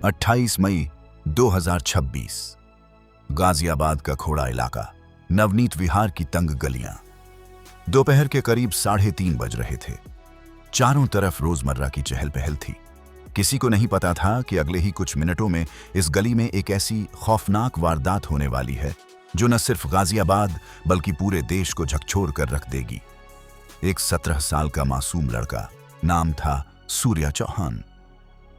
28 मई 2026। गाजियाबाद का खोड़ा इलाका, नवनीत विहार की तंग गलियां। दोपहर के करीब 3:30 बज रहे थे। चारों तरफ रोजमर्रा की चहल पहल थी। किसी को नहीं पता था कि अगले ही कुछ मिनटों में इस गली में एक ऐसी खौफनाक वारदात होने वाली है जो न सिर्फ गाजियाबाद बल्कि पूरे देश को झकझोर कर रख देगी। एक 17 साल का मासूम लड़का, नाम था सूर्या चौहान।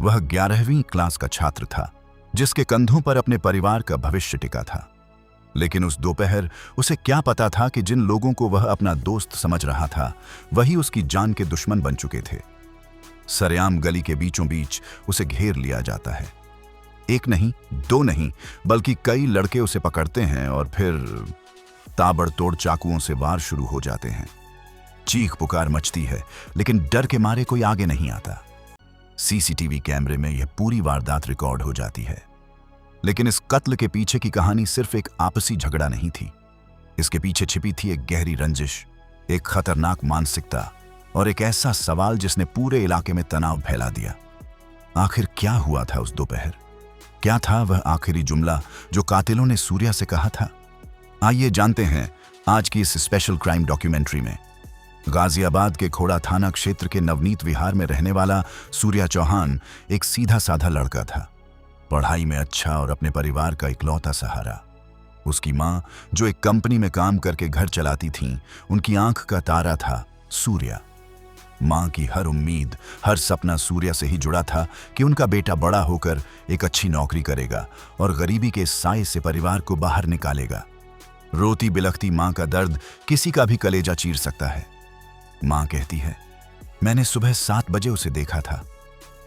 वह 11वीं क्लास का छात्र था जिसके कंधों पर अपने परिवार का भविष्य टिका था। लेकिन उस दोपहर उसे क्या पता था कि जिन लोगों को वह अपना दोस्त समझ रहा था वही उसकी जान के दुश्मन बन चुके थे। सरेआम गली के बीचों बीच उसे घेर लिया जाता है। एक नहीं, दो नहीं, बल्कि कई लड़के उसे पकड़ते हैं और फिर ताबड़तोड़ चाकुओं से वार शुरू हो जाते हैं। चीख पुकार मचती है, लेकिन डर के मारे कोई आगे नहीं आता। सीसीटीवी कैमरे में यह पूरी वारदात रिकॉर्ड हो जाती है। लेकिन इस कत्ल के पीछे की कहानी सिर्फ एक आपसी झगड़ा नहीं थी। इसके पीछे छिपी थी एक गहरी रंजिश, एक खतरनाक मानसिकता और एक ऐसा सवाल जिसने पूरे इलाके में तनाव फैला दिया। आखिर क्या हुआ था उस दोपहर? क्या था वह आखिरी जुमला जो कातिलों ने सूर्या से कहा था? आइए जानते हैं आज की इस स्पेशल क्राइम डॉक्यूमेंट्री में। गाजियाबाद के खोड़ा थाना क्षेत्र के नवनीत विहार में रहने वाला सूर्या चौहान एक सीधा साधा लड़का था। पढ़ाई में अच्छा और अपने परिवार का इकलौता सहारा। उसकी मां, जो एक कंपनी में काम करके घर चलाती थीं, उनकी आंख का तारा था सूर्या। मां की हर उम्मीद, हर सपना सूर्या से ही जुड़ा था कि उनका बेटा बड़ा होकर एक अच्छी नौकरी करेगा और गरीबी के साए से परिवार को बाहर निकालेगा। रोती बिलखती मां का दर्द किसी का भी कलेजा चीर सकता है। मां कहती है, मैंने सुबह 7 बजे उसे देखा था।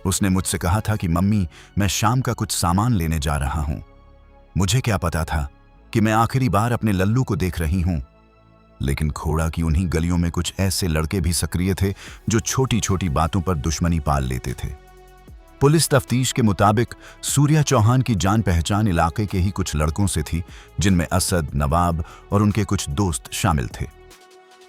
उसने मुझसे कहा था कि मम्मी, मैं शाम का कुछ सामान लेने जा रहा हूं। मुझे क्या पता था कि मैं आखिरी बार अपने लल्लू को देख रही हूं। लेकिन खोड़ा की उन्हीं गलियों में कुछ ऐसे लड़के भी सक्रिय थे जो छोटी छोटी बातों पर दुश्मनी पाल लेते थे। पुलिस तफ्तीश के मुताबिक सूर्या चौहान की जान पहचान इलाके के ही कुछ लड़कों से थी, जिनमें असद, नवाब और उनके कुछ दोस्त शामिल थे।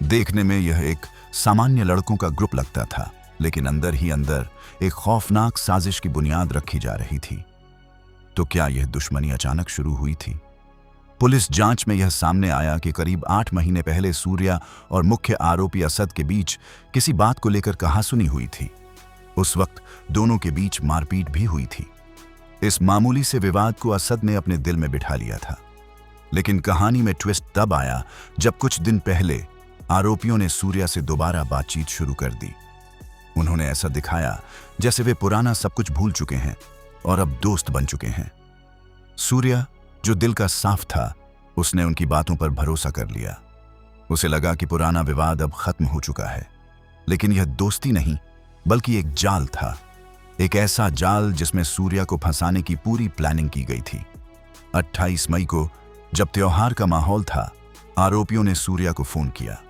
देखने में यह एक सामान्य लड़कों का ग्रुप लगता था, लेकिन अंदर ही अंदर एक खौफनाक साजिश की बुनियाद रखी जा रही थी। तो क्या यह दुश्मनी अचानक शुरू हुई थी? पुलिस जांच में यह सामने आया कि करीब 8 महीने पहले सूर्या और मुख्य आरोपी असद के बीच किसी बात को लेकर कहासुनी हुई थी। उस वक्त दोनों के बीच मारपीट भी हुई थी। इस मामूली से विवाद को असद ने अपने दिल में बिठा लिया था। लेकिन कहानी में ट्विस्ट तब आया जब कुछ दिन पहले आरोपियों ने सूर्या से दोबारा बातचीत शुरू कर दी। उन्होंने ऐसा दिखाया जैसे वे पुराना सब कुछ भूल चुके हैं और अब दोस्त बन चुके हैं। सूर्या, जो दिल का साफ था, उसने उनकी बातों पर भरोसा कर लिया। उसे लगा कि पुराना विवाद अब खत्म हो चुका है। लेकिन यह दोस्ती नहीं, बल्कि एक जाल था। एक ऐसा जाल जिसमें सूर्या को फंसाने की पूरी प्लानिंग की गई थी। 28 मई को, जब त्योहार का माहौल था, आरोपियों ने सूर्या को फोन किया।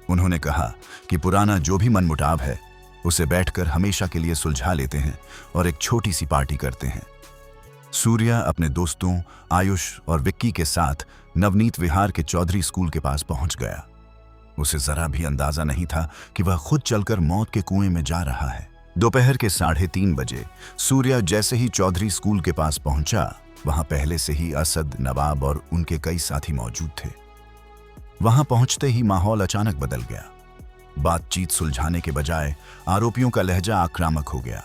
उन्होंने कहा कि पुराना जो भी मनमुटाव है उसे बैठकर हमेशा के लिए सुलझा लेते हैं और एक छोटी सी पार्टी करते हैं। सूर्या अपने दोस्तों आयुष और विक्की के साथ नवनीत विहार के चौधरी स्कूल के पास पहुंच गया। उसे जरा भी अंदाजा नहीं था कि वह खुद चलकर मौत के कुएं में जा रहा है। दोपहर के 3:30 बजे सूर्या जैसे ही चौधरी स्कूल के पास पहुंचा, वहां पहले से ही असद, नवाब और उनके कई साथी मौजूद थे। वहां पहुंचते ही माहौल अचानक बदल गया। बातचीत सुलझाने के बजाय आरोपियों का लहजा आक्रामक हो गया।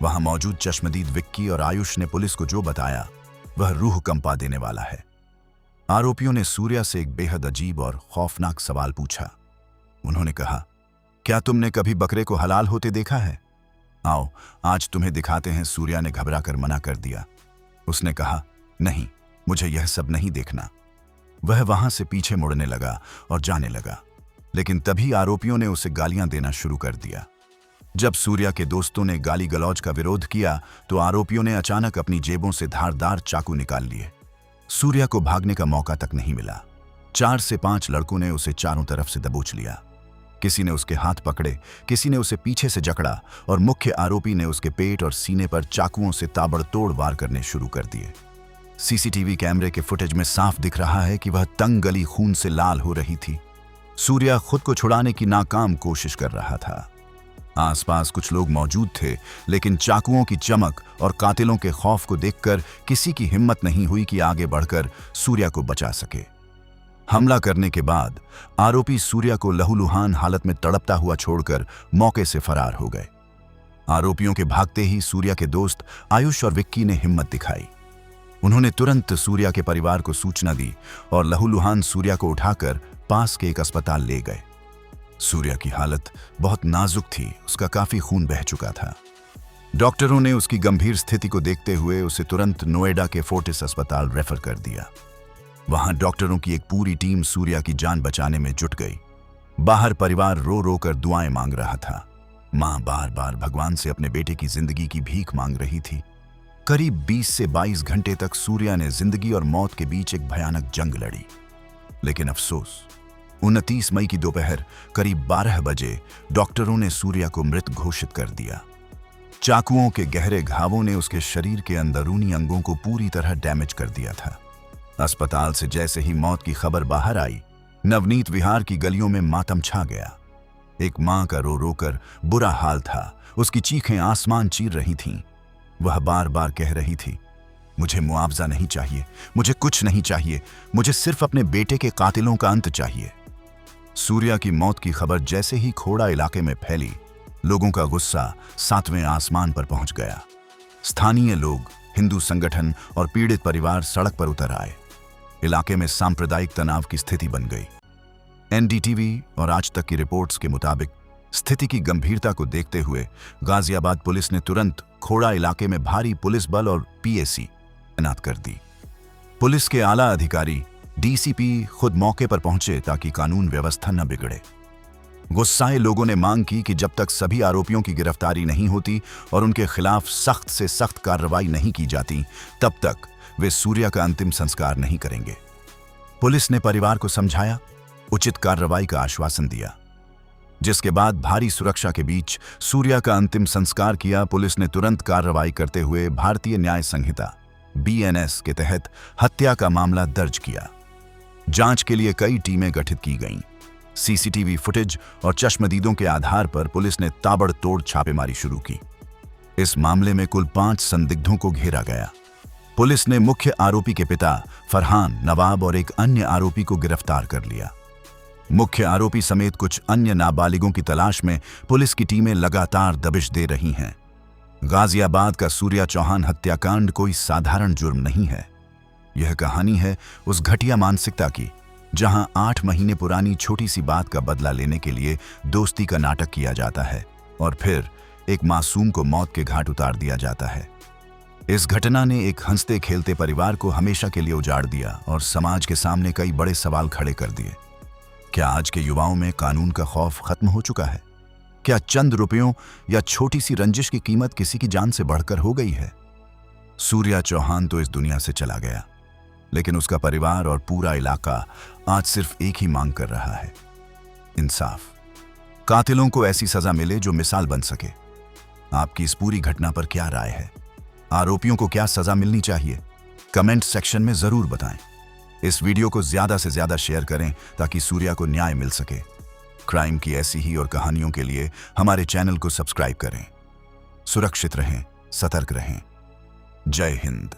वहां मौजूद चश्मदीद विक्की और आयुष ने पुलिस को जो बताया वह रूह कंपा देने वाला है। आरोपियों ने सूर्या से एक बेहद अजीब और खौफनाक सवाल पूछा। उन्होंने कहा, क्या तुमने कभी बकरे को हलाल होते देखा है? आओ, आज तुम्हें दिखाते हैं। सूर्या ने घबराकर मना कर दिया। उसने कहा, नहीं, मुझे यह सब नहीं देखना। वह वहां से पीछे मुड़ने लगा और जाने लगा। लेकिन तभी आरोपियों ने उसे गालियां देना शुरू कर दिया। जब सूर्या के दोस्तों ने गाली गलौज का विरोध किया तो आरोपियों ने अचानक अपनी जेबों से धारदार चाकू निकाल लिए। सूर्या को भागने का मौका तक नहीं मिला। 4 से 5 लड़कों ने उसे चारों तरफ से दबोच लिया। किसी ने उसके हाथ पकड़े, किसी ने उसे पीछे से जकड़ा और मुख्य आरोपी ने उसके पेट और सीने पर चाकुओं से ताबड़तोड़ वार करने शुरू कर दिए। सीसीटीवी कैमरे के फुटेज में साफ दिख रहा है कि वह तंग गली खून से लाल हो रही थी। सूर्या खुद को छुड़ाने की नाकाम कोशिश कर रहा था। आसपास कुछ लोग मौजूद थे, लेकिन चाकुओं की चमक और कातिलों के खौफ को देखकर किसी की हिम्मत नहीं हुई कि आगे बढ़कर सूर्या को बचा सके। हमला करने के बाद आरोपी सूर्या को लहूलुहान हालत में तड़पता हुआ छोड़कर मौके से फरार हो गए। आरोपियों के भागते ही सूर्या के दोस्त आयुष और विक्की ने हिम्मत दिखाई। उन्होंने तुरंत सूर्या के परिवार को सूचना दी और लहूलुहान सूर्या को उठाकर पास के एक अस्पताल ले गए। सूर्या की हालत बहुत नाजुक थी, उसका काफी खून बह चुका था। डॉक्टरों ने उसकी गंभीर स्थिति को देखते हुए उसे तुरंत नोएडा के फोर्टिस अस्पताल रेफर कर दिया। वहां डॉक्टरों की एक पूरी टीम सूर्या की जान बचाने में जुट गई। बाहर परिवार रो रो कर दुआएं मांग रहा था। मां बार बार भगवान से अपने बेटे की जिंदगी की भीख मांग रही थी। करीब 20 से 22 घंटे तक सूर्या ने जिंदगी और मौत के बीच एक भयानक जंग लड़ी। लेकिन अफसोस, 29 मई की दोपहर करीब 12 बजे डॉक्टरों ने सूर्या को मृत घोषित कर दिया। चाकुओं के गहरे घावों ने उसके शरीर के अंदरूनी अंगों को पूरी तरह डैमेज कर दिया था। अस्पताल से जैसे ही मौत की खबर बाहर आई, नवनीत विहार की गलियों में मातम छा गया। एक मां का रो रो कर बुरा हाल था। उसकी चीखें आसमान चीर रही थीं। वह बार बार कह रही थी, मुझे मुआवजा नहीं चाहिए, मुझे कुछ नहीं चाहिए, मुझे सिर्फ अपने बेटे के कातिलों का अंत चाहिए। सूर्या की मौत की खबर जैसे ही खोड़ा इलाके में फैली, लोगों का गुस्सा 7वें आसमान पर पहुंच गया। स्थानीय लोग, हिंदू संगठन और पीड़ित परिवार सड़क पर उतर आए। इलाके में सांप्रदायिक तनाव की स्थिति बन गई। एनडीटीवी और आज तक की रिपोर्ट्स के मुताबिक स्थिति की गंभीरता को देखते हुए गाजियाबाद पुलिस ने तुरंत खोड़ा इलाके में भारी पुलिस बल और पीएसी तैनात कर दी। पुलिस के आला अधिकारी डीसीपी खुद मौके पर पहुंचे ताकि कानून व्यवस्था न बिगड़े। गुस्साए लोगों ने मांग की कि जब तक सभी आरोपियों की गिरफ्तारी नहीं होती और उनके खिलाफ सख्त से सख्त कार्रवाई नहीं की जाती, तब तक वे सूर्या का अंतिम संस्कार नहीं करेंगे। पुलिस ने परिवार को समझाया, उचित कार्रवाई का आश्वासन दिया, जिसके बाद भारी सुरक्षा के बीच सूर्या का अंतिम संस्कार किया। पुलिस ने तुरंत कार्रवाई करते हुए भारतीय न्याय संहिता BNS के तहत हत्या का मामला दर्ज किया। जांच के लिए कई टीमें गठित की गईं। सीसीटीवी फुटेज और चश्मदीदों के आधार पर पुलिस ने ताबड़तोड़ छापेमारी शुरू की। इस मामले में कुल 5 संदिग्धों को घेरा गया। पुलिस ने मुख्य आरोपी के पिता फरहान, नवाब और एक अन्य आरोपी को गिरफ्तार कर लिया। मुख्य आरोपी समेत कुछ अन्य नाबालिगों की तलाश में पुलिस की टीमें लगातार दबिश दे रही हैं। गाजियाबाद का सूर्या चौहान हत्याकांड कोई साधारण जुर्म नहीं है। यह कहानी है उस घटिया मानसिकता की, जहां 8 महीने पुरानी छोटी सी बात का बदला लेने के लिए दोस्ती का नाटक किया जाता है और फिर एक मासूम को मौत के घाट उतार दिया जाता है। इस घटना ने एक हंसते खेलते परिवार को हमेशा के लिए उजाड़ दिया और समाज के सामने कई बड़े सवाल खड़े कर दिए। क्या आज के युवाओं में कानून का खौफ खत्म हो चुका है? क्या चंद रुपयों या छोटी सी रंजिश की कीमत किसी की जान से बढ़कर हो गई है? सूर्या चौहान तो इस दुनिया से चला गया, लेकिन उसका परिवार और पूरा इलाका आज सिर्फ एक ही मांग कर रहा है, इंसाफ। कातिलों को ऐसी सजा मिले जो मिसाल बन सके। आपकी इस पूरी घटना पर क्या राय है? आरोपियों को क्या सजा मिलनी चाहिए? कमेंट सेक्शन में जरूर बताएं। इस वीडियो को ज्यादा से ज्यादा शेयर करें ताकि सूर्या को न्याय मिल सके। क्राइम की ऐसी ही और कहानियों के लिए हमारे चैनल को सब्सक्राइब करें। सुरक्षित रहें, सतर्क रहें। जय हिंद।